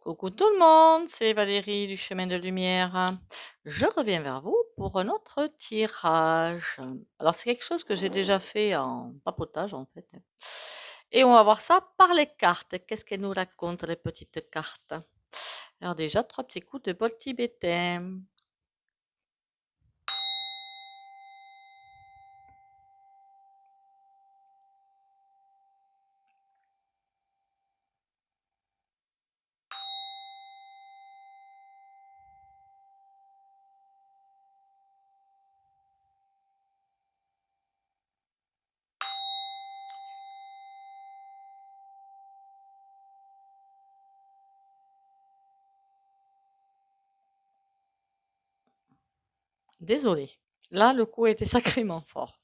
Coucou tout le monde, c'est Valérie du Chemin de Lumière. Je reviens vers vous pour un autre tirage. Alors c'est quelque chose que j'ai déjà fait en papotage en fait. Et on va voir ça par les cartes. Qu'est-ce qu'elles nous racontent les petites cartes? Alors déjà, trois petits coups de bol tibétain. Désolée. Là, le coup était sacrément fort.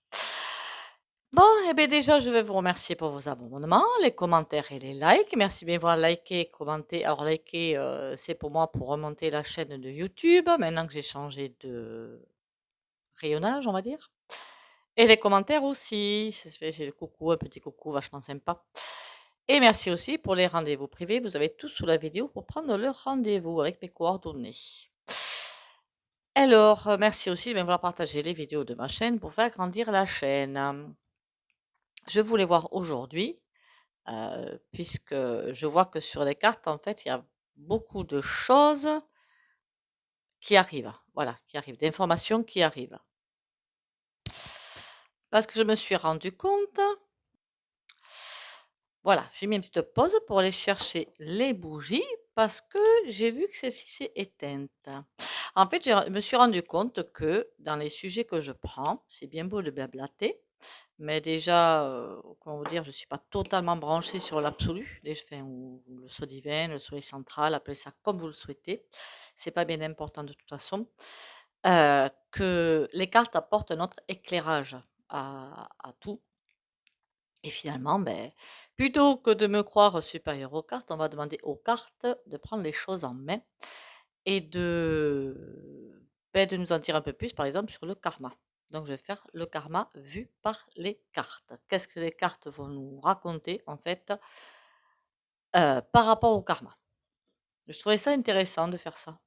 Bon, eh bien déjà, je vais vous remercier pour vos abonnements, les commentaires et les likes. Merci bien d'avoir liké, commenté. Alors, liker, c'est pour moi pour remonter la chaîne de YouTube, maintenant que j'ai changé de rayonnage, on va dire. Et les commentaires aussi. C'est le coucou, un petit coucou vachement sympa. Et merci aussi pour les rendez-vous privés. Vous avez tout sous la vidéo pour prendre le rendez-vous avec mes coordonnées. Alors, merci aussi de bien vouloir partager les vidéos de ma chaîne pour faire grandir la chaîne. Je voulais voir aujourd'hui, puisque je vois que sur les cartes, en fait, il y a beaucoup de choses qui arrivent. Voilà, qui arrivent, d'informations qui arrivent. Parce que je me suis rendu compte, voilà, j'ai mis une petite pause pour aller chercher les bougies parce que j'ai vu que celle-ci s'est éteinte. En fait, je me suis rendu compte que dans les sujets que je prends, c'est bien beau de blablater, mais déjà, comment vous dire, je ne suis pas totalement branchée sur l'absolu, enfin, ou le soi divin, le soleil central, appelez ça comme vous le souhaitez. C'est pas bien important de toute façon. Que les cartes apportent un autre éclairage à tout. Et finalement, ben, plutôt que de me croire supérieur aux cartes, on va demander aux cartes de prendre les choses en main et de nous en dire un peu plus, par exemple, sur le karma. Donc, je vais faire le karma vu par les cartes. Qu'est-ce que les cartes vont nous raconter, en fait, par rapport au karma? Je trouvais ça intéressant de faire ça.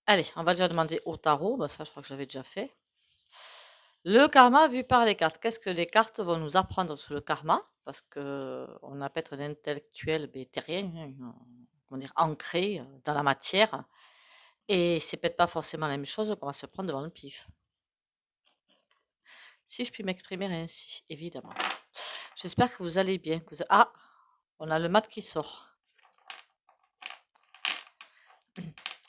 Allez, on va déjà demander au tarot. Ben, ça, je crois que j'avais déjà fait. Le karma vu par les cartes. Qu'est-ce que les cartes vont nous apprendre sur le karma? Parce que on a peut-être un intellectuel terrien, comment dire, ancré dans la matière. Et c'est peut-être pas forcément la même chose qu'on va se prendre devant le pif. Si je puis m'exprimer ainsi, évidemment. J'espère que vous allez bien. Ah, on a le mat qui sort.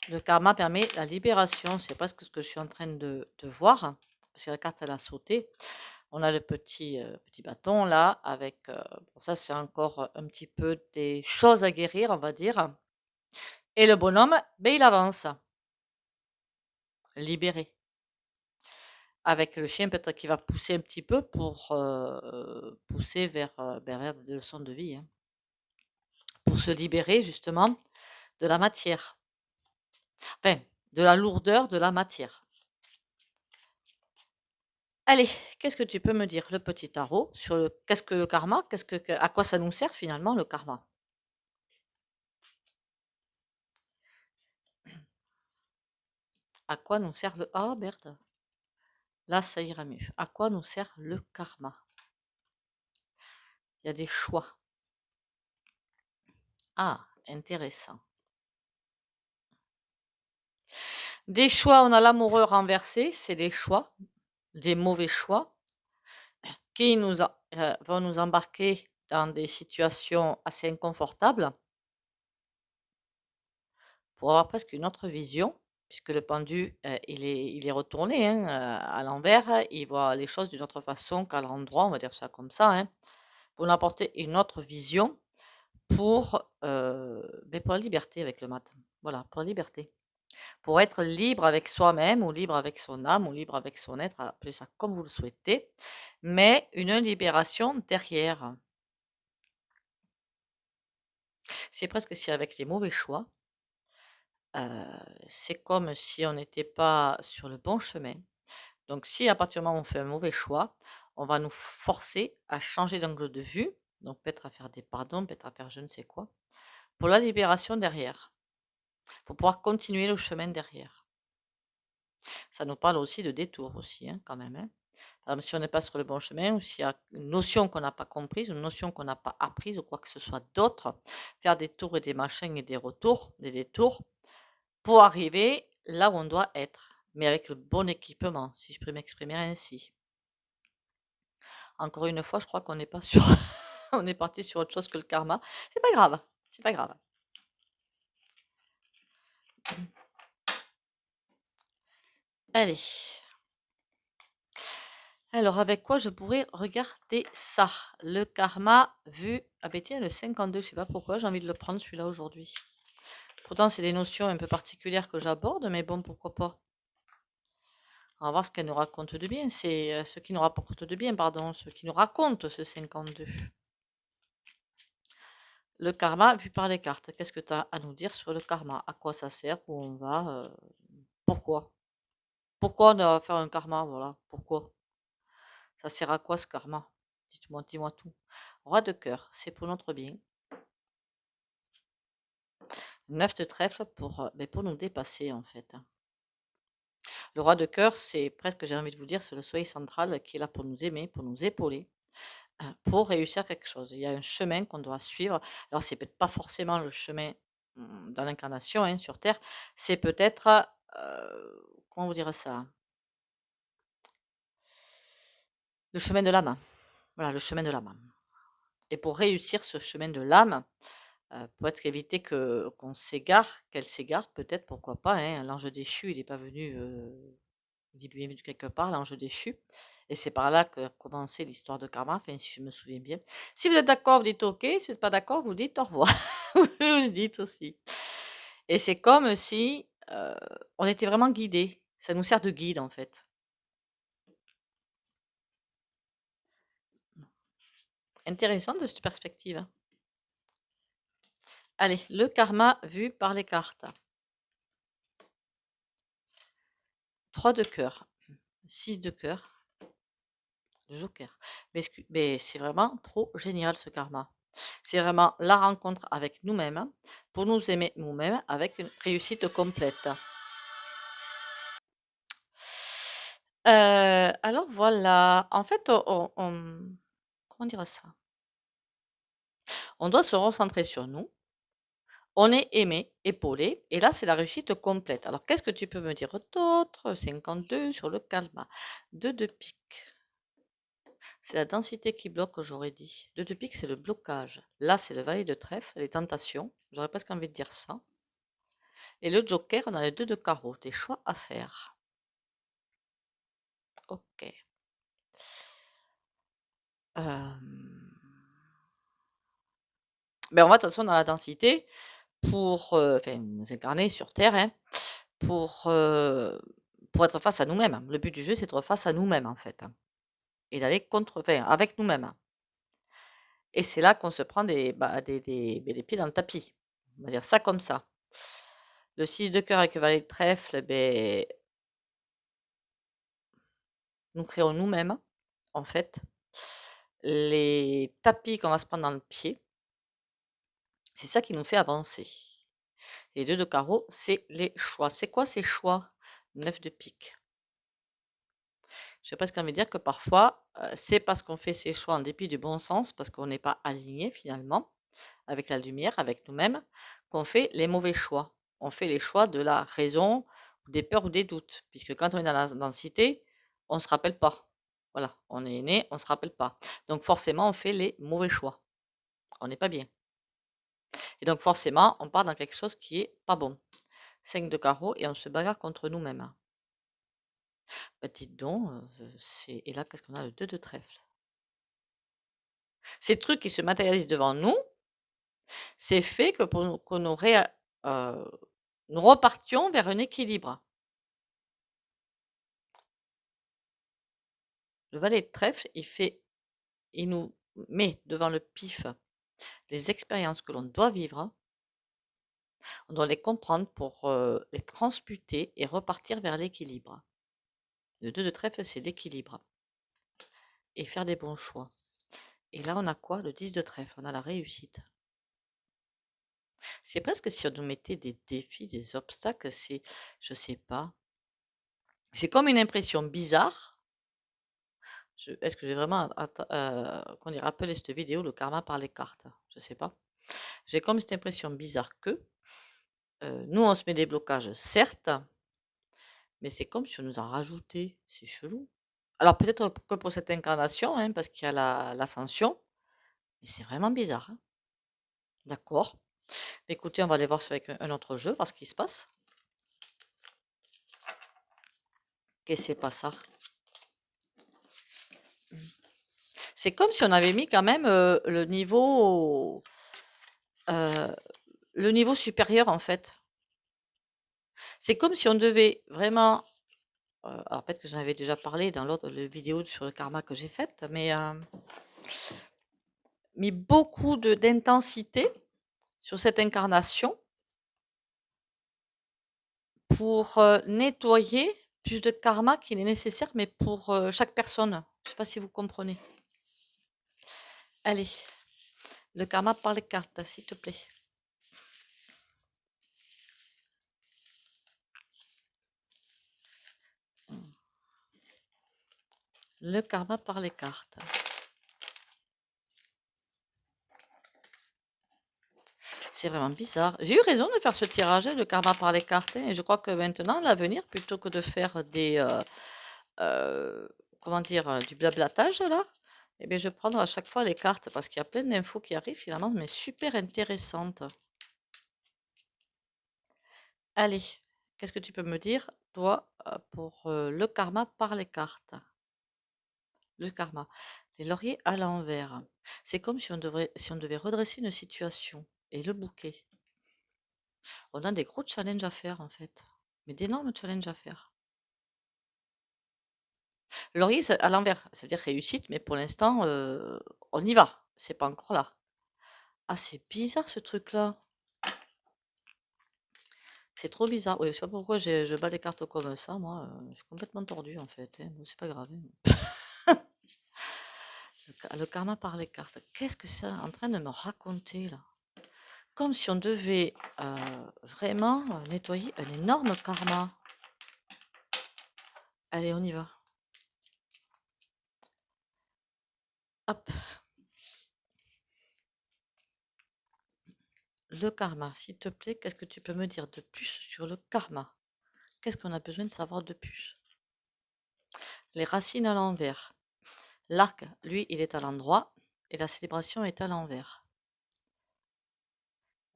Le karma permet la libération. C'est presque ce que je suis en train de voir. Parce que la carte, elle a sauté. On a le petit bâton là avec, bon ça c'est encore un petit peu des choses à guérir, on va dire. Et le bonhomme, ben il avance, libéré. Avec le chien peut-être qui va pousser un petit peu pour pousser vers des leçons de vie, hein. Pour se libérer justement de la matière. Enfin, de la lourdeur de la matière. Allez, qu'est-ce que tu peux me dire, le petit tarot, sur qu'est-ce que le karma, à quoi ça nous sert finalement le karma? À quoi nous sert le... Ah, merde. Là, ça ira mieux. À quoi nous sert le karma? Il y a des choix. Ah, intéressant. Des choix, on a l'amoureux renversé, c'est des choix, des mauvais choix, qui vont nous embarquer dans des situations assez inconfortables pour avoir presque une autre vision, puisque le pendu, il est retourné hein, à l'envers, il voit les choses d'une autre façon qu'à l'endroit, on va dire ça comme ça, hein, pour nous apporter une autre vision pour la liberté avec le matin. Voilà, pour la liberté. Pour être libre avec soi-même ou libre avec son âme ou libre avec son être, appelez ça comme vous le souhaitez, mais une libération derrière. C'est presque si avec les mauvais choix, c'est comme si on n'était pas sur le bon chemin. Donc si à partir du moment où on fait un mauvais choix, on va nous forcer à changer d'angle de vue Donc peut-être à faire des pardons, peut-être à faire je ne sais quoi. Pour la libération derrière. Pour pouvoir continuer le chemin derrière. Ça nous parle aussi de détour aussi, hein, quand même. Hein. Alors, si on n'est pas sur le bon chemin ou s'il y a une notion qu'on n'a pas comprise, une notion qu'on n'a pas apprise ou quoi que ce soit d'autre, faire des tours et des machins et des retours, des détours, pour arriver là où on doit être, mais avec le bon équipement, si je peux m'exprimer ainsi. Encore une fois, je crois qu'on n'est pas sur, on est parti sur autre chose que le karma. C'est pas grave, c'est pas grave. Allez. Alors, avec quoi je pourrais regarder ça? Le karma vu. Ah ben tiens, le 52, je sais pas pourquoi, j'ai envie de le prendre celui-là aujourd'hui. Pourtant, c'est des notions un peu particulières que j'aborde, mais bon, pourquoi pas. On va voir ce qu'elle nous raconte de bien. C'est ce qui nous rapporte de bien, pardon, ce qui nous raconte ce 52. Le karma vu par les cartes. Qu'est-ce que tu as à nous dire sur le karma? À quoi ça sert? Où on va? Pourquoi? Pourquoi on doit faire un karma? Voilà, pourquoi? Ça sert à quoi ce karma? Dites-moi, dis-moi tout. Roi de cœur, c'est pour notre bien. 9 de trèfle pour nous dépasser en fait. Le roi de cœur, c'est presque, j'ai envie de vous dire, c'est le soleil central qui est là pour nous aimer, pour nous épauler, pour réussir quelque chose. Il y a un chemin qu'on doit suivre. Alors, c'est peut-être pas forcément le chemin dans l'incarnation hein, sur Terre, c'est peut-être, comment vous dire ça? Le chemin de l'âme. Voilà, le chemin de l'âme. Et pour réussir ce chemin de l'âme, pour être éviter qu'on s'égare, qu'elle s'égare, peut-être, pourquoi pas. Hein, l'ange déchu, il n'est pas venu, il est bien venu quelque part, l'ange déchu. Et c'est par là que commençait l'histoire de karma, enfin, si je me souviens bien. Si vous êtes d'accord, vous dites OK. Si vous n'êtes pas d'accord, vous dites au revoir. Vous le dites aussi. Et c'est comme si on était vraiment guidé. Ça nous sert de guide, en fait. Intéressant de cette perspective. Hein. Allez, le karma vu par les cartes. 3 de cœur, 6 de cœur, le joker. Mais c'est vraiment trop génial ce karma. C'est vraiment la rencontre avec nous-mêmes pour nous aimer nous-mêmes avec une réussite complète. Alors voilà, en fait, comment dire ça? On doit se recentrer sur nous. On est aimé, épaulé, et là, c'est la réussite complète. Alors, qu'est-ce que tu peux me dire d'autre? 52 sur le karma. 2 de pique. C'est la densité qui bloque, j'aurais dit. 2 de pique, c'est le blocage. Là, c'est le valet de trèfle, les tentations. J'aurais presque envie de dire ça. Et le joker, on a les 2 de carreau, des choix à faire. Ok. Ben, on va de toute façon dans la densité pour nous incarner sur Terre, hein, pour, être face à nous-mêmes. Le but du jeu, c'est d'être face à nous-mêmes, en fait. Hein, et d'aller avec nous-mêmes. Et c'est là qu'on se prend les pieds dans le tapis. On va dire ça comme ça. Le 6 de cœur avec le valet de trèfle, ben, nous créons nous-mêmes, en fait, les tapis qu'on va se prendre dans le pied. C'est ça qui nous fait avancer. Les 2 de carreau, c'est les choix. C'est quoi ces choix? 9 de pique. J'ai presque envie de dire que parfois, c'est parce qu'on fait ses choix en dépit du bon sens, parce qu'on n'est pas aligné finalement avec la lumière, avec nous-mêmes, qu'on fait les mauvais choix. On fait les choix de la raison, des peurs ou des doutes, puisque quand on est dans la densité, on ne se rappelle pas. Voilà, on est né, on ne se rappelle pas. Donc forcément, on fait les mauvais choix. On n'est pas bien. Et donc forcément, on part dans quelque chose qui est pas bon. 5 de carreau et on se bagarre contre nous-mêmes. Bah, dites donc, et là, qu'est-ce qu'on a? Le 2 de trèfle. Ces trucs qui se matérialisent devant nous, c'est fait que pour que nous repartions vers un équilibre. Le valet de trèfle, il nous met devant le pif les expériences que l'on doit vivre. On doit les comprendre pour les transmuter et repartir vers l'équilibre. Le 2 de trèfle, c'est l'équilibre. Et faire des bons choix. Et là, on a quoi? Le 10 de trèfle, on a la réussite. C'est presque si on nous mettait des défis, des obstacles, je sais pas. J'ai comme une impression bizarre. Est-ce que j'ai vraiment, qu'on dirait, appelé cette vidéo le karma par les cartes? Je sais pas. J'ai comme cette impression bizarre que nous, on se met des blocages, certes, mais c'est comme si on nous en rajoutait. C'est chelou. Alors peut-être que pour cette incarnation, hein, parce qu'il y a l'ascension, mais c'est vraiment bizarre, hein. D'accord. Écoutez, on va aller voir ça avec un autre jeu, voir ce qui se passe. Qu'est-ce que c'est pas ça? C'est comme si on avait mis quand même euh, le niveau supérieur en fait. C'est comme si on devait vraiment, alors peut-être que j'en avais déjà parlé dans l'autre vidéo sur le karma que j'ai faite, mais mis beaucoup d'intensité sur cette incarnation pour nettoyer plus de karma qu'il est nécessaire, mais pour chaque personne. Je ne sais pas si vous comprenez. Allez, le karma par les cartes, s'il te plaît. Le karma par les cartes. C'est vraiment bizarre. J'ai eu raison de faire ce tirage, le karma par les cartes, hein, et je crois que maintenant, à l'avenir, plutôt que de faire comment dire, du blablatage là, eh bien, je vais prendre à chaque fois les cartes parce qu'il y a plein d'infos qui arrivent finalement, mais super intéressantes. Allez, qu'est-ce que tu peux me dire, toi, pour le karma par les cartes? Le karma. Les lauriers à l'envers. C'est comme si on devait redresser une situation. Et le bouquet. On a des gros challenges à faire en fait. Mais d'énormes challenges à faire. Laurier à l'envers, ça veut dire réussite, mais pour l'instant, on y va. C'est pas encore là. Ah, c'est bizarre ce truc-là. C'est trop bizarre. Oui, je sais pas pourquoi je bats les cartes comme ça, moi. Je suis complètement tordue en fait, hein. C'est pas grave, hein. Le karma par les cartes. Qu'est-ce que c'est en train de me raconter là? Comme si on devait vraiment nettoyer un énorme karma. Allez, on y va. Hop. Le karma, s'il te plaît, qu'est-ce que tu peux me dire de plus sur le karma? Qu'est-ce qu'on a besoin de savoir de plus? Les racines à l'envers. L'arc, lui, il est à l'endroit et la célébration est à l'envers.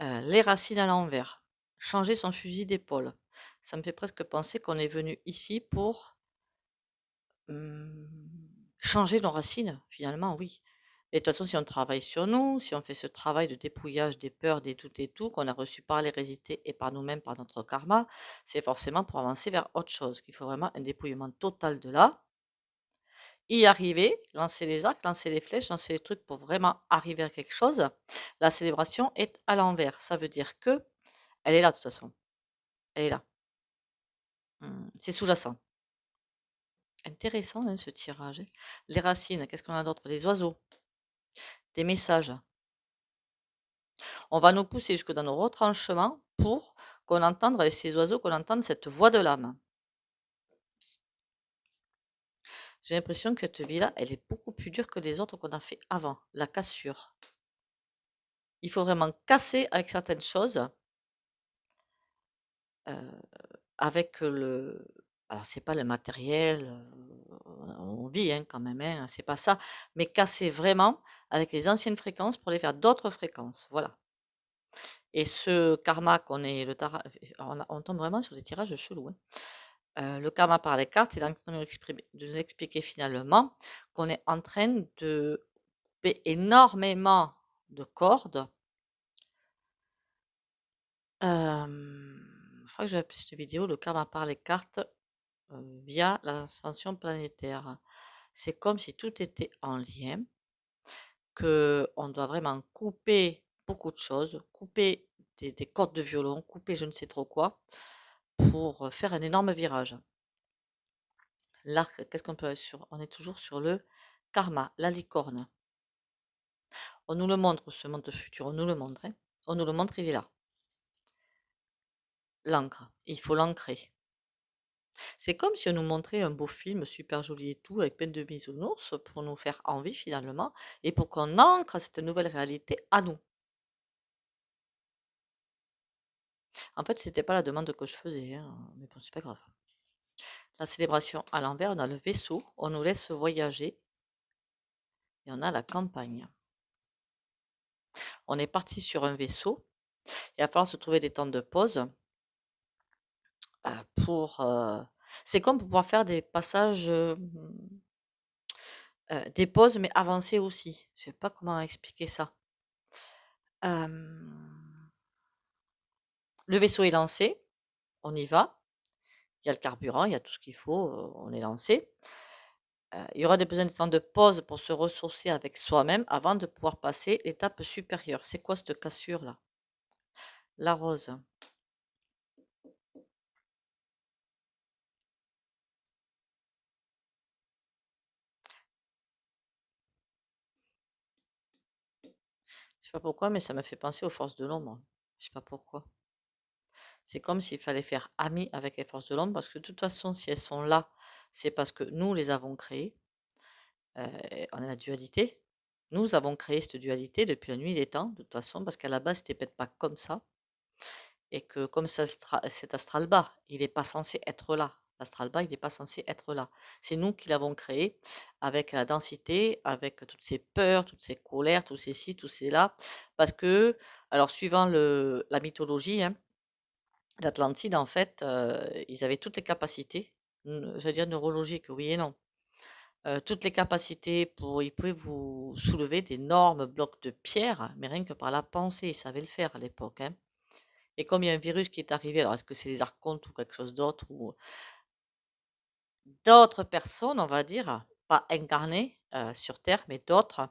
Les racines à l'envers. Changer son fusil d'épaule. Ça me fait presque penser qu'on est venu ici pour changer nos racines, finalement, oui. Et de toute façon, si on travaille sur nous, si on fait ce travail de dépouillage des peurs, des tout et tout, qu'on a reçu par les résités et par nous-mêmes, par notre karma, c'est forcément pour avancer vers autre chose, qu'il faut vraiment un dépouillement total de là. Y arriver, lancer les arcs, lancer les flèches, lancer les trucs pour vraiment arriver à quelque chose. La célébration est à l'envers. Ça veut dire que elle est là de toute façon. Elle est là. C'est sous-jacent. Intéressant hein, ce tirage. Les racines, qu'est-ce qu'on a d'autre? Les oiseaux. Des messages. On va nous pousser jusque dans nos retranchements pour qu'on entende avec ces oiseaux, qu'on entende cette voix de l'âme. J'ai l'impression que cette vie-là, elle est beaucoup plus dure que les autres qu'on a fait avant. La cassure. Il faut vraiment casser avec certaines choses. Avec le alors c'est pas le matériel, on vit, hein, quand même, hein, c'est pas ça, mais casser vraiment avec les anciennes fréquences pour les faire d'autres fréquences, voilà. Et ce karma qu'on est le tara on tombe vraiment sur des tirages chelous, hein. Le karma par les cartes, il est en train de nous expliquer finalement qu'on est en train de couper énormément de cordes. Je crois que j'ai appelé cette vidéo «Le karma par les cartes». Via l'ascension planétaire. C'est comme si tout était en lien, que on doit vraiment couper beaucoup de choses, couper des cordes de violon, couper je ne sais trop quoi, pour faire un énorme virage. L'arc, qu'est-ce qu'on peut sur on est toujours sur le karma, la licorne. On nous le montre, ce monde futur, on nous le montre, hein. On nous le montre, il est là. L'encre, il faut l'ancrer. C'est comme si on nous montrait un beau film super joli et tout, avec plein de bisounours, pour nous faire envie finalement, et pour qu'on ancre cette nouvelle réalité à nous. En fait, c'était pas la demande que je faisais, hein, mais bon, c'est pas grave. La célébration à l'envers, on a le vaisseau, on nous laisse voyager, et on a la campagne. On est parti sur un vaisseau, il va falloir se trouver des temps de pause pour... c'est comme pour pouvoir faire des passages, des pauses, mais avancées aussi. Je sais pas comment expliquer ça. Le vaisseau est lancé, on y va. Il y a le carburant, il y a tout ce qu'il faut, on est lancé. Il y aura besoin de temps de pause pour se ressourcer avec soi-même avant de pouvoir passer l'étape supérieure. C'est quoi cette cassure-là? La rose. Je sais pas pourquoi, mais ça me fait penser aux forces de l'ombre. Je sais pas pourquoi. C'est comme s'il fallait faire ami avec les forces de l'ombre, parce que de toute façon, si elles sont là, c'est parce que nous les avons créées. On a la dualité. Nous avons créé cette dualité depuis la nuit des temps, de toute façon, parce qu'à la base, c'était peut-être pas comme ça. Et que comme cet astral bas, il n'est pas censé être là. L'astral bas, il n'est pas censé être là. C'est nous qui l'avons créé avec la densité, avec toutes ces peurs, toutes ces colères, tous ces ci, tous ces là. Parce que, alors suivant la mythologie, hein, l'Atlantide, en fait, ils avaient toutes les capacités, j'allais dire neurologiques, oui et non. Toutes les capacités ils pouvaient vous soulever d'énormes blocs de pierre, mais rien que par la pensée, ils savaient le faire à l'époque, hein. Et comme il y a un virus qui est arrivé, alors est-ce que c'est les archontes ou quelque chose d'autre, ou d'autres personnes, on va dire, pas incarnées sur Terre, mais d'autres,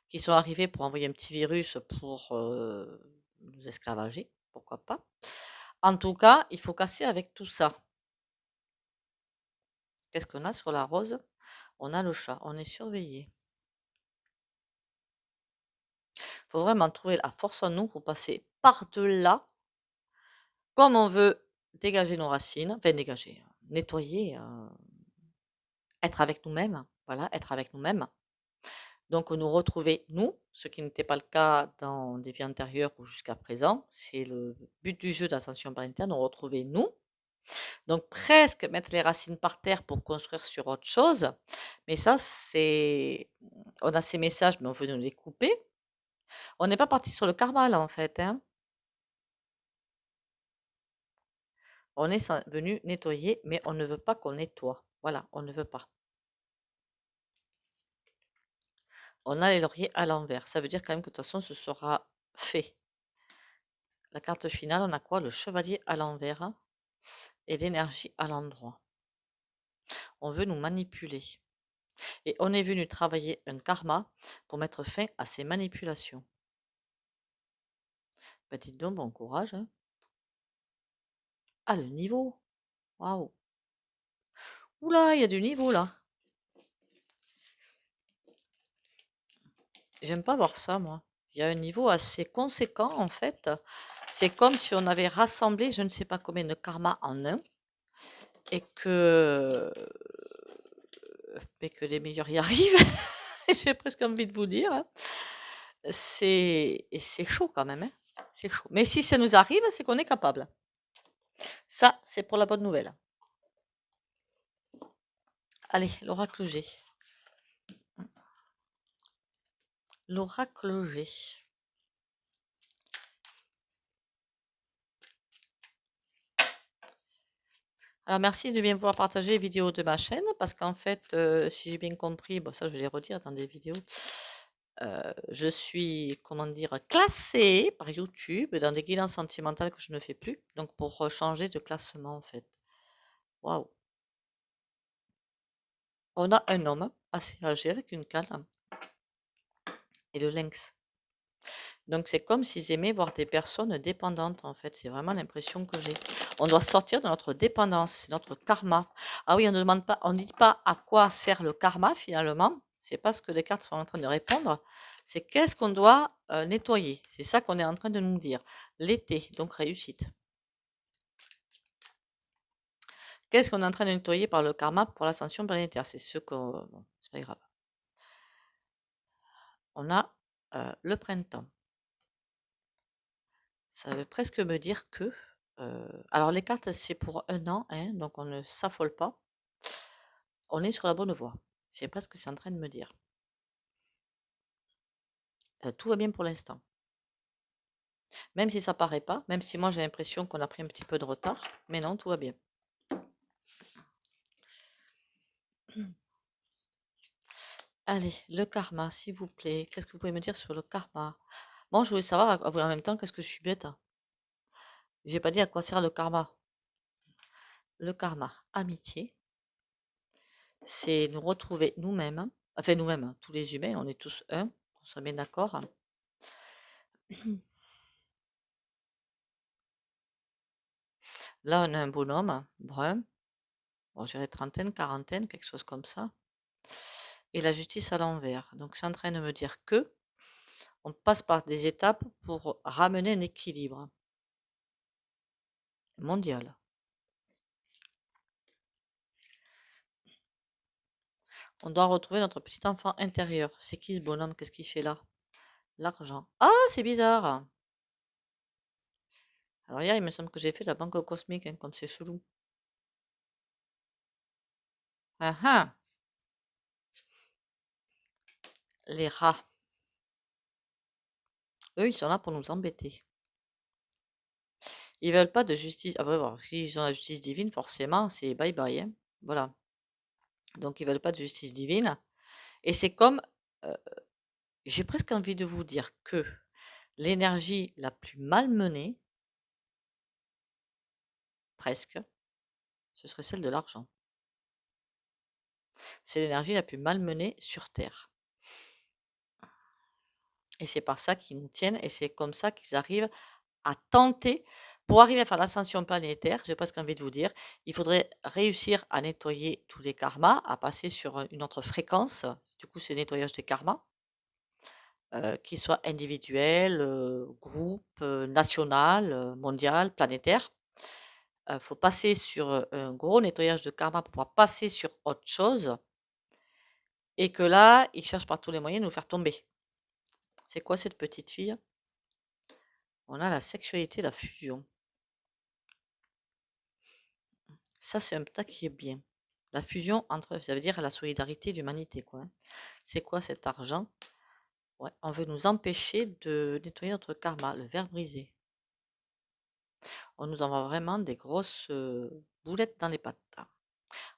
qui sont arrivés pour envoyer un petit virus pour nous esclavager, pourquoi pas. En tout cas, il faut casser avec tout ça. Qu'est-ce qu'on a sur la rose? On a le chat, on est surveillé. Il faut vraiment trouver la force en nous pour passer par-delà, comme on veut dégager nos racines, enfin dégager, nettoyer, être avec nous-mêmes, voilà, être avec nous-mêmes. Donc nous retrouver nous, ce qui n'était pas le cas dans des vies antérieures ou jusqu'à présent. C'est le but du jeu d'ascension planétaire, nous retrouver nous. Donc presque mettre les racines par terre pour construire sur autre chose. Mais ça, on a ces messages, mais on veut nous les couper. On n'est pas parti sur le karma là en fait, hein. On est venu nettoyer, mais on ne veut pas qu'on nettoie. Voilà, on ne veut pas. On a les lauriers à l'envers. Ça veut dire quand même que de toute façon, ce sera fait. La carte finale, on a quoi? Le chevalier à l'envers et l'énergie à l'endroit. On veut nous manipuler. Et on est venu travailler un karma pour mettre fin à ces manipulations. Ben dites donc, bon courage, hein. Ah, le niveau! Waouh! Oula, il y a du niveau là. J'aime pas voir ça, moi. Il y a un niveau assez conséquent en fait. C'est comme si on avait rassemblé je ne sais pas combien de karma en un et que les meilleurs y arrivent. J'ai presque envie de vous dire, hein. C'est chaud quand même, hein. C'est chaud. Mais si ça nous arrive, c'est qu'on est capable. Ça, c'est pour la bonne nouvelle. Allez, l'oracle G. L'oracle G. Alors, merci de bien vouloir partager les vidéos de ma chaîne parce qu'en fait, si j'ai bien compris, bon, ça je vais les redire dans des vidéos, je suis, comment dire, classée par YouTube dans des guidances sentimentales que je ne fais plus. Donc, pour changer de classement, en fait. Waouh! On a un homme assez âgé avec une canne et le lynx. Donc, c'est comme s'ils aimaient voir des personnes dépendantes, en fait. C'est vraiment l'impression que j'ai. On doit sortir de notre dépendance, c'est notre karma. Ah oui, on ne demande pas, on ne dit pas à quoi sert le karma finalement. C'est pas ce que les cartes sont en train de répondre. C'est qu'est-ce qu'on doit nettoyer. C'est ça qu'on est en train de nous dire. L'été, donc réussite. Qu'est-ce qu'on est en train de nettoyer par le karma pour l'ascension planétaire? C'est ce que... Bon, c'est pas grave. On a le printemps. Ça veut presque me dire que... alors les cartes, c'est pour 1 an, hein, donc on ne s'affole pas. On est sur la bonne voie. C'est pas ce que c'est en train de me dire. Tout va bien pour l'instant. Même si ça paraît pas, même si moi j'ai l'impression qu'on a pris un petit peu de retard, mais non, tout va bien. Allez, le karma, s'il vous plaît. Qu'est-ce que vous pouvez me dire sur le karma? Bon, je voulais savoir en même temps, qu'est-ce que je suis bête, hein. J'ai pas dit à quoi sert le karma. Le karma, amitié, c'est nous retrouver nous-mêmes, hein. Enfin nous-mêmes, hein, tous les humains, on est tous un, on soit bien d'accord, hein. Là, on a un bonhomme brun, bon, je dirais trentaine, quarantaine, quelque chose comme ça, et la justice à l'envers. Donc, c'est en train de me dire que on passe par des étapes pour ramener un équilibre mondial. On doit retrouver notre petit enfant intérieur. C'est qui ce bonhomme? Qu'est-ce qu'il fait là? L'argent. Ah, c'est bizarre. Alors hier, il me semble que j'ai fait la banque cosmique, hein, comme c'est chelou. Ah ah, les rats. Eux, ils sont là pour nous embêter. Ils veulent pas de justice. Ah, ouais, bon, s'ils ont la justice divine, forcément, c'est bye bye, hein. Voilà. Donc, ils veulent pas de justice divine. Et c'est comme, euh, j'ai presque envie de vous dire que l'énergie la plus malmenée, presque, ce serait celle de l'argent. C'est l'énergie la plus malmenée sur Terre. Et c'est par ça qu'ils nous tiennent et c'est comme ça qu'ils arrivent à tenter, pour arriver à faire l'ascension planétaire, j'ai presque envie de vous dire, il faudrait réussir à nettoyer tous les karmas, à passer sur une autre fréquence. Du coup, c'est nettoyage des karmas, qu'ils soient individuels, groupe, national, mondial, planétaire. Il faut passer sur un gros nettoyage de karma pour pouvoir passer sur autre chose. Et que là, ils cherchent par tous les moyens de nous faire tomber. C'est quoi cette petite fille? On a la sexualité, la fusion. Ça, c'est un ptat qui est bien. La fusion entre, ça veut dire la solidarité, l'humanité, quoi, hein. C'est quoi cet argent? Ouais, on veut nous empêcher de nettoyer notre karma, le verre brisé. On nous envoie vraiment des grosses boulettes dans les pattes.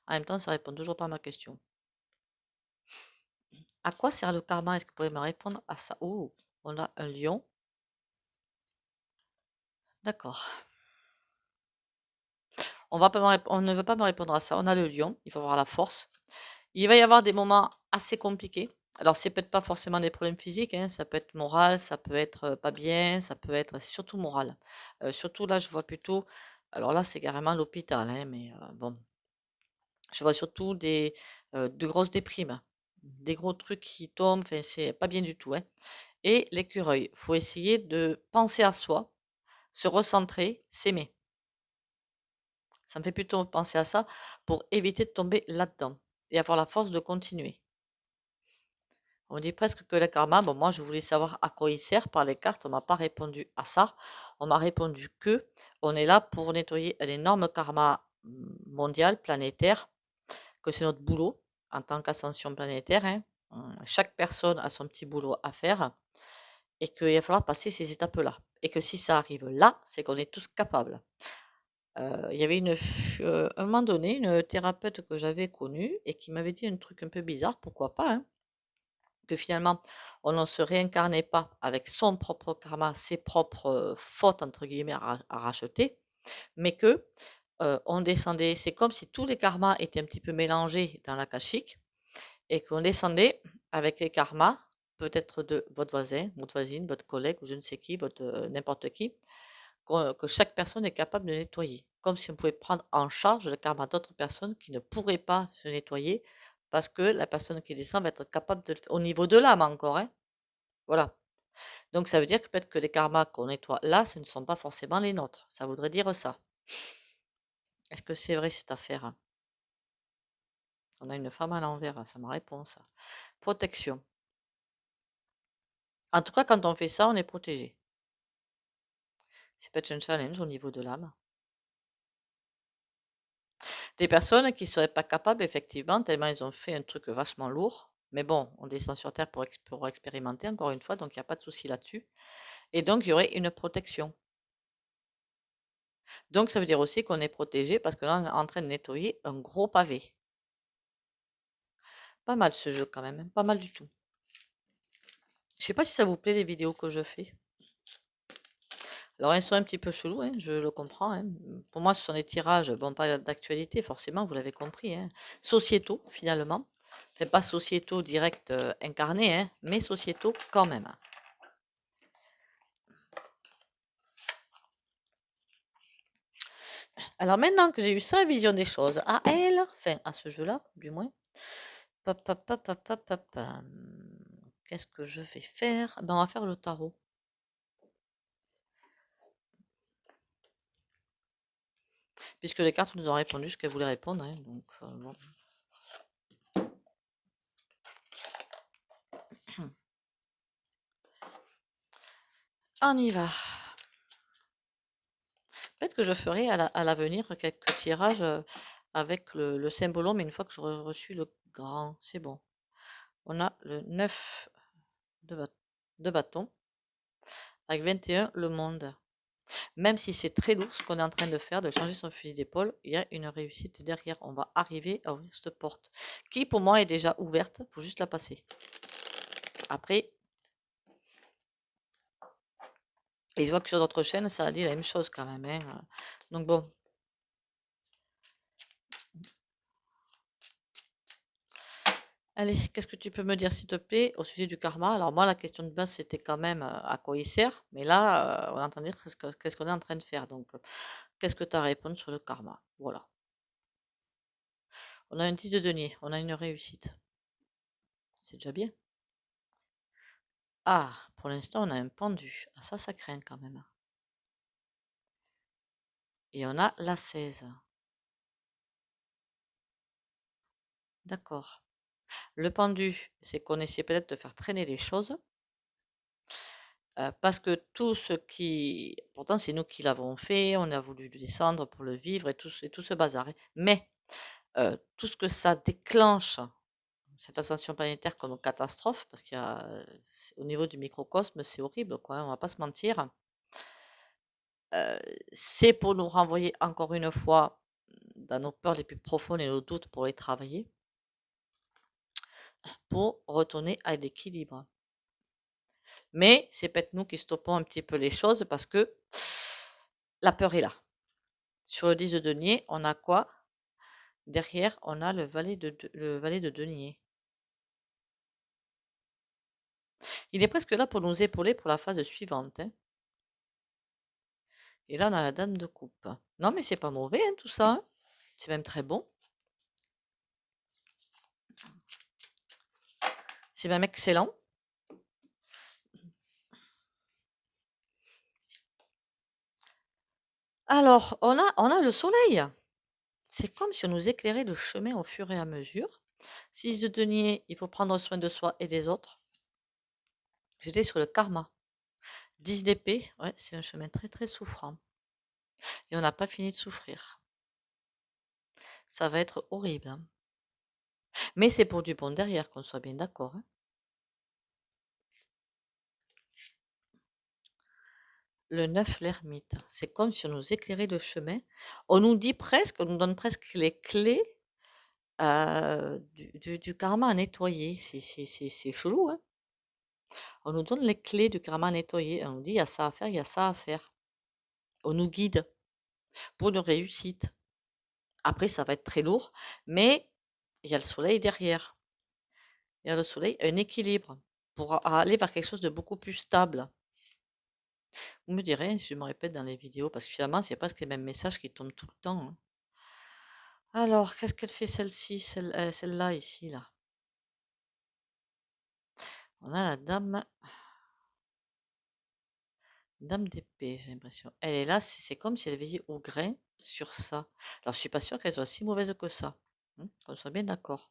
En même temps, ça répond toujours pas à ma question. À quoi sert le karma? Est-ce que vous pouvez me répondre à ça? Oh, on a un lion. D'accord. On ne veut pas me répondre à ça. On a le lion. Il faut avoir la force. Il va y avoir des moments assez compliqués. Alors, c'est peut-être pas forcément des problèmes physiques, hein, ça peut être moral, ça peut être pas bien, ça peut être surtout moral. Surtout là, je vois plutôt, alors là, c'est carrément l'hôpital, hein, mais bon, je vois surtout de grosses déprimes, des gros trucs qui tombent, enfin, c'est pas bien du tout, hein. Et l'écureuil, faut essayer de penser à soi, se recentrer, s'aimer. Ça me fait plutôt penser à ça pour éviter de tomber là-dedans et avoir la force de continuer. On dit presque que le karma, bon, moi je voulais savoir à quoi il sert par les cartes, on m'a pas répondu à ça. On m'a répondu que on est là pour nettoyer un énorme karma mondial, planétaire, que c'est notre boulot en tant qu'ascension planétaire, hein. Chaque personne a son petit boulot à faire et qu'il va falloir passer ces étapes-là. Et que si ça arrive là, c'est qu'on est tous capables. Il y avait un moment donné, une thérapeute que j'avais connue et qui m'avait dit un truc un peu bizarre, pourquoi pas, hein, que finalement, on ne se réincarnait pas avec son propre karma, ses propres fautes, entre guillemets, à racheter, mais que on descendait, c'est comme si tous les karmas étaient un petit peu mélangés dans l'akashique et qu'on descendait avec les karmas, peut-être de votre voisin, votre voisine, votre collègue ou je ne sais qui, votre n'importe qui, que chaque personne est capable de nettoyer. Comme si on pouvait prendre en charge le karma d'autres personnes qui ne pourraient pas se nettoyer parce que la personne qui descend va être capable de le faire. Au niveau de l'âme encore, hein. Voilà. Donc ça veut dire que peut-être que les karmas qu'on nettoie là, ce ne sont pas forcément les nôtres. Ça voudrait dire ça. Est-ce que c'est vrai cette affaire, hein? On a une femme à l'envers, hein, ça me répond ça. Protection. En tout cas, quand on fait ça, on est protégé. C'est peut-être un challenge au niveau de l'âme. Des personnes qui ne seraient pas capables, effectivement, tellement ils ont fait un truc vachement lourd. Mais bon, on descend sur Terre pour expérimenter, encore une fois, donc il n'y a pas de souci là-dessus. Et donc, il y aurait une protection. Donc, ça veut dire aussi qu'on est protégé parce que là, on est en train de nettoyer un gros pavé. Pas mal ce jeu quand même, hein, pas mal du tout. Je sais pas si ça vous plaît les vidéos que je fais. Alors, elles sont un petit peu chelous, hein, je le comprends, hein. Pour moi, ce sont des tirages, bon, pas d'actualité forcément, vous l'avez compris, hein. Sociétaux, finalement. Enfin, pas sociétaux direct incarnés, hein, mais sociétaux quand même. Alors maintenant que j'ai eu ça, vision des choses, à elle, enfin à ce jeu-là, du moins, qu'est-ce que je vais faire? Ben, on va faire le tarot. Puisque les cartes nous ont répondu ce qu'elles voulaient répondre, hein, donc bon. On y va. Peut-être que je ferai à l'avenir quelques tirages avec le symbolome, mais une fois que j'aurai reçu le grand, c'est bon. On a le 9 de bâton, avec 21, le monde. Même si c'est très lourd ce qu'on est en train de faire, de changer son fusil d'épaule, il y a une réussite derrière. On va arriver à ouvrir cette porte, qui pour moi est déjà ouverte, il faut juste la passer. Après, et je vois que sur d'autres chaînes, ça a dit la même chose quand même, hein. Donc bon. Allez, qu'est-ce que tu peux me dire, s'il te plaît, au sujet du karma? Alors moi, la question de base, c'était quand même à quoi il sert. Mais là, on est en train de dire qu'est-ce qu'on est en train de faire. Donc, qu'est-ce que tu as à répondre sur le karma? Voilà. On a un 10 de denier, on a une réussite. C'est déjà bien. Ah, pour l'instant, on a un pendu. Ah, ça craint quand même. Et on a la 16. D'accord. Le pendu, c'est qu'on essaie peut-être de faire traîner les choses. Parce que tout ce qui pourtant c'est nous qui l'avons fait, on a voulu le descendre pour le vivre et tout ce bazar, hein. Mais, tout ce que ça déclenche, cette ascension planétaire comme catastrophe, parce qu'il y a, au niveau du microcosme, c'est horrible quoi, hein, on va pas se mentir. Heu, c'est pour nous renvoyer encore une fois dans nos peurs les plus profondes et nos doutes pour les travailler, pour retourner à l'équilibre. Mais c'est peut-être nous qui stoppons un petit peu les choses parce que la peur est là. Sur le 10 de denier, on a quoi? Derrière, on a le valet de denier. Il est presque là pour nous épauler pour la phase suivante, hein. Et là, on a la dame de coupe. Non, mais c'est pas mauvais, hein, tout ça, hein. C'est même très bon. C'est même excellent. Alors, on a le soleil. C'est comme si on nous éclairait le chemin au fur et à mesure. 6 de denier, il faut prendre soin de soi et des autres. J'étais sur le karma. 10 d'épée, ouais, c'est un chemin très très souffrant. Et on n'a pas fini de souffrir. Ça va être horrible, hein. Mais c'est pour du bon derrière, qu'on soit bien d'accord, hein. Le 9, l'ermite. C'est comme si on nous éclairait le chemin. On nous dit presque, on nous donne presque les clés du karma à nettoyer. C'est chelou, hein. On nous donne les clés du karma à nettoyer. On nous dit, il y a ça à faire, il y a ça à faire. On nous guide pour une réussite. Après, ça va être très lourd, mais il y a le soleil derrière. Il y a le soleil, un équilibre pour aller vers quelque chose de beaucoup plus stable. Vous me direz si je me répète dans les vidéos, parce que finalement, c'est presque les mêmes messages qui tombent tout le temps, hein. Alors, qu'est-ce qu'elle fait celle-ci, celle-là ici, là? On a la dame Dame d'épée, j'ai l'impression. Elle est là, c'est comme si elle veillait au grain sur ça. Alors, je suis pas sûre qu'elle soit si mauvaise que ça. Qu'on soit bien d'accord.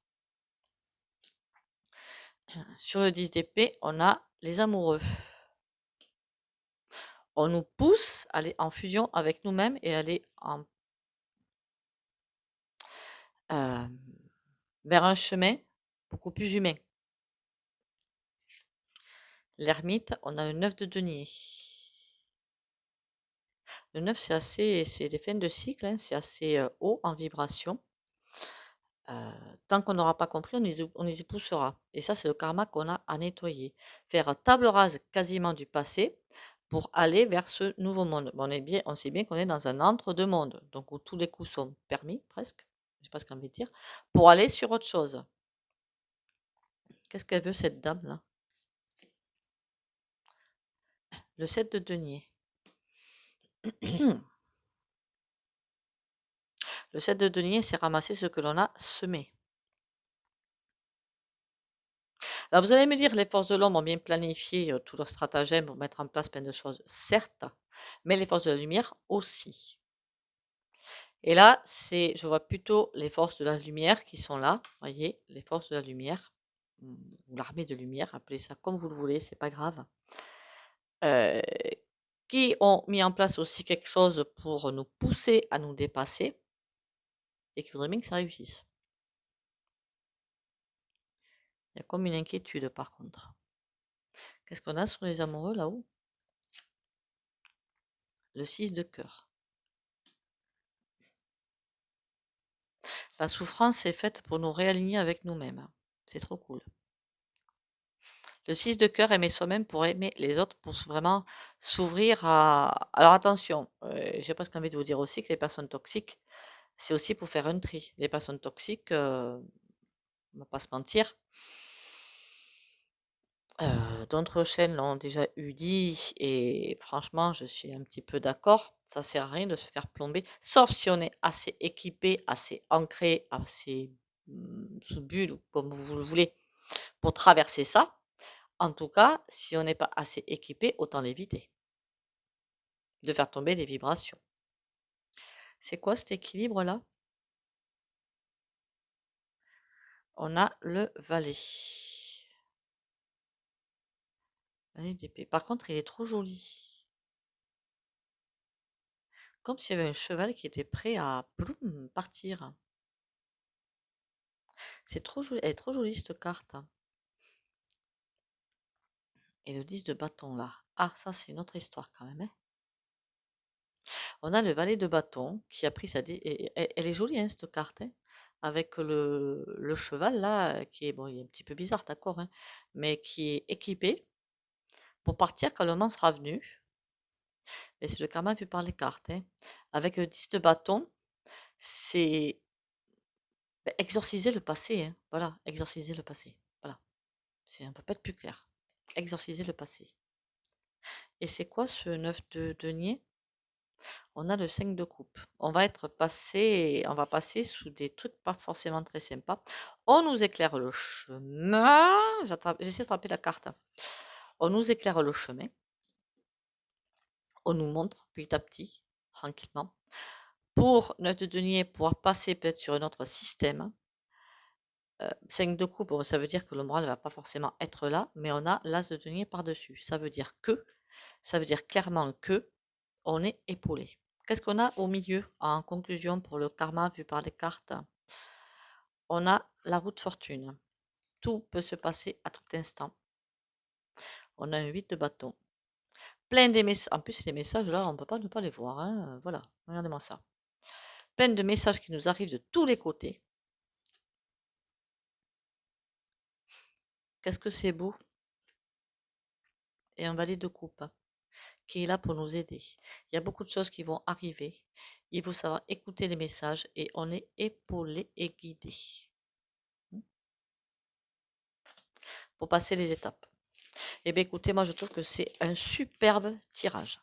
Sur le 10 d'épée, on a les amoureux. On nous pousse à aller en fusion avec nous-mêmes et aller vers un chemin beaucoup plus humain. L'ermite, on a le 9 de denier. Le 9, c'est des fins de cycle, hein, c'est assez haut en vibration. Tant qu'on n'aura pas compris, on les y poussera. Et ça, c'est le karma qu'on a à nettoyer. Faire table rase quasiment du passé pour aller vers ce nouveau monde. Bon, on sait bien qu'on est dans un entre-deux mondes, donc où tous les coups sont permis, presque, je sais pas ce qu'on veut dire, pour aller sur autre chose. Qu'est-ce qu'elle veut, cette dame-là? Le 7 de denier. Le 7 de denier, c'est ramasser ce que l'on a semé. Alors vous allez me dire, les forces de l'ombre ont bien planifié tout leur stratagème pour mettre en place plein de choses, certes, mais les forces de la lumière aussi. Et là, je vois plutôt les forces de la lumière qui sont là, voyez, les forces de la lumière, ou l'armée de lumière, appelez ça comme vous le voulez, c'est pas grave, qui ont mis en place aussi quelque chose pour nous pousser à nous dépasser et qui voudraient bien que ça réussisse. Il y a comme une inquiétude par contre. Qu'est-ce qu'on a sur les amoureux là-haut? Le 6 de cœur. La souffrance est faite pour nous réaligner avec nous-mêmes. C'est trop cool. Le 6 de cœur, aimer soi-même pour aimer les autres, pour vraiment s'ouvrir à... Alors attention, j'ai presque envie de vous dire aussi que les personnes toxiques, c'est aussi pour faire un tri. Les personnes toxiques, on va pas se mentir, d'autres chaînes l'ont déjà eu dit et franchement, je suis un petit peu d'accord. Ça sert à rien de se faire plomber, sauf si on est assez équipé, assez ancré, assez sous bulle, comme vous le voulez, pour traverser ça. En tout cas, si on n'est pas assez équipé, autant l'éviter. De faire tomber les vibrations. C'est quoi cet équilibre-là? On a le valet. Valet d'épée. Par contre, il est trop joli. Comme s'il y avait un cheval qui était prêt à partir. C'est trop joli. Elle est trop jolie cette carte. Et le 10 de bâton là. Ah, ça c'est une autre histoire quand même. Hein. On a le valet de bâton qui a pris elle est jolie hein, cette carte. Hein, avec le cheval là, qui est, bon, il est un petit peu bizarre, d'accord, hein, mais qui est équipé pour partir quand le moment sera venu. Et c'est le karma vu par les cartes. Hein. Avec le 10 de bâton, c'est exorciser le passé. Hein. Voilà, exorciser le passé. Voilà, on peut pas être plus clair. Exorciser le passé. Et c'est quoi ce 9 de denier? On a le 5 de coupe. On va passer sous des trucs pas forcément très sympas. On nous éclaire le chemin. J'essaie d'attraper la carte. On nous éclaire le chemin. On nous montre petit à petit, tranquillement. Pour 9 de denier, pouvoir passer peut-être sur un autre système. 5 de coupe, bon, ça veut dire que le moral ne va pas forcément être là, mais on a l'as de denier par-dessus. Ça veut dire clairement que on est épaulé. Qu'est-ce qu'on a au milieu en conclusion pour le karma vu par les cartes? On a la roue de fortune. Tout peut se passer à tout instant. On a un 8 de bâton. Plein des messages. En plus, les messages là, on ne peut pas ne pas les voir. Hein. Voilà, regardez-moi ça. Plein de messages qui nous arrivent de tous les côtés. Qu'est-ce que c'est beau? Et un valet de coupe qui est là pour nous aider. Il y a beaucoup de choses qui vont arriver. Il faut savoir écouter les messages et on est épaulé et guidé pour passer les étapes. Eh bien écoutez, moi je trouve que c'est un superbe tirage.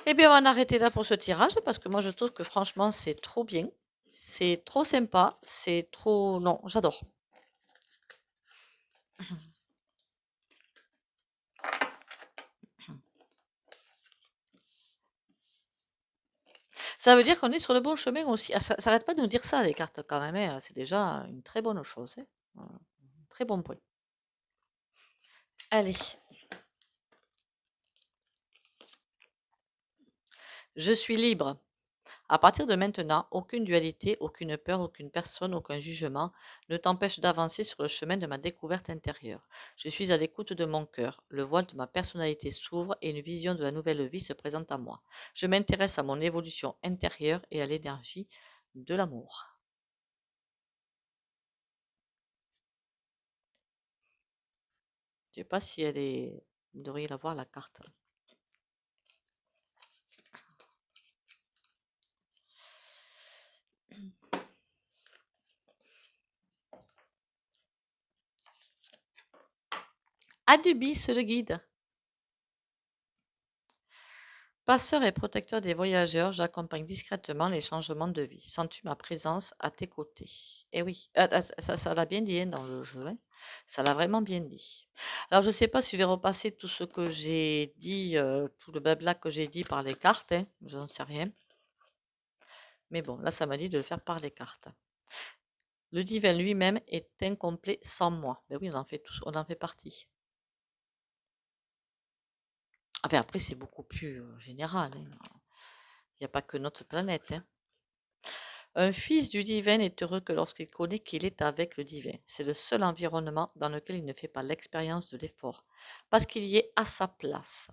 Eh bien on va en arrêter là pour ce tirage parce que moi je trouve que franchement c'est trop bien. C'est trop sympa. C'est trop... Non, j'adore. Ça veut dire qu'on est sur le bon chemin aussi. Ah, ça n'arrête pas de nous dire ça, les cartes, quand même, hein. C'est déjà une très bonne chose, hein. Un très bon point. Allez, je suis libre. À partir de maintenant, aucune dualité, aucune peur, aucune personne, aucun jugement ne t'empêche d'avancer sur le chemin de ma découverte intérieure. Je suis à l'écoute de mon cœur. Le voile de ma personnalité s'ouvre et une vision de la nouvelle vie se présente à moi. Je m'intéresse à mon évolution intérieure et à l'énergie de l'amour. Je ne sais pas si elle est... Vous devriez la voir, la carte. Adubis, le guide. Passeur et protecteur des voyageurs, j'accompagne discrètement les changements de vie. Sens-tu ma présence à tes côtés? Eh oui, ça l'a bien dit, hein, dans le jeu, hein. Ça l'a vraiment bien dit. Alors, je ne sais pas si je vais repasser tout ce que j'ai dit, tout le blabla que j'ai dit par les cartes, hein, je n'en sais rien. Mais bon, là, ça m'a dit de le faire par les cartes. Le divin lui-même est incomplet sans moi. Ben oui, on en fait tous, on en fait partie. Enfin, après, c'est beaucoup plus général, hein. Il n'y a pas que notre planète, hein. Un fils du divin est heureux que lorsqu'il connaît qu'il est avec le divin. C'est le seul environnement dans lequel il ne fait pas l'expérience de l'effort, parce qu'il y est à sa place.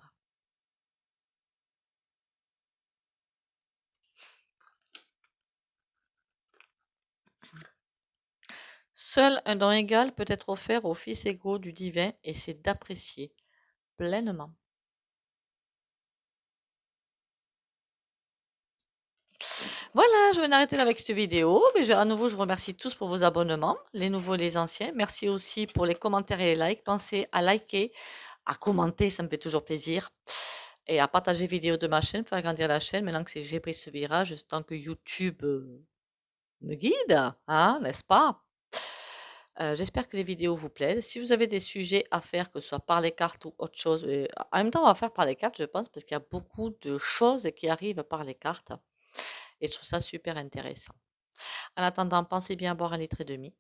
Seul un don égal peut être offert aux fils égaux du divin, et c'est d'apprécier pleinement. Voilà, je vais m'arrêter là avec cette vidéo. Mais à nouveau, je vous remercie tous pour vos abonnements, les nouveaux et les anciens. Merci aussi pour les commentaires et les likes. Pensez à liker, à commenter, ça me fait toujours plaisir. Et à partager les vidéos de ma chaîne, faire grandir la chaîne. Maintenant que j'ai pris ce virage, tant que YouTube me guide, hein, n'est-ce pas? J'espère que les vidéos vous plaisent. Si vous avez des sujets à faire, que ce soit par les cartes ou autre chose, en même temps, on va faire par les cartes, je pense, parce qu'il y a beaucoup de choses qui arrivent par les cartes. Et je trouve ça super intéressant. En attendant, pensez bien à boire 1,5 litre.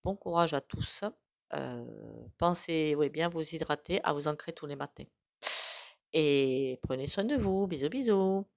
Bon courage à tous. Pensez oui, bien vous hydrater, à vous ancrer tous les matins. Et prenez soin de vous. Bisous, bisous.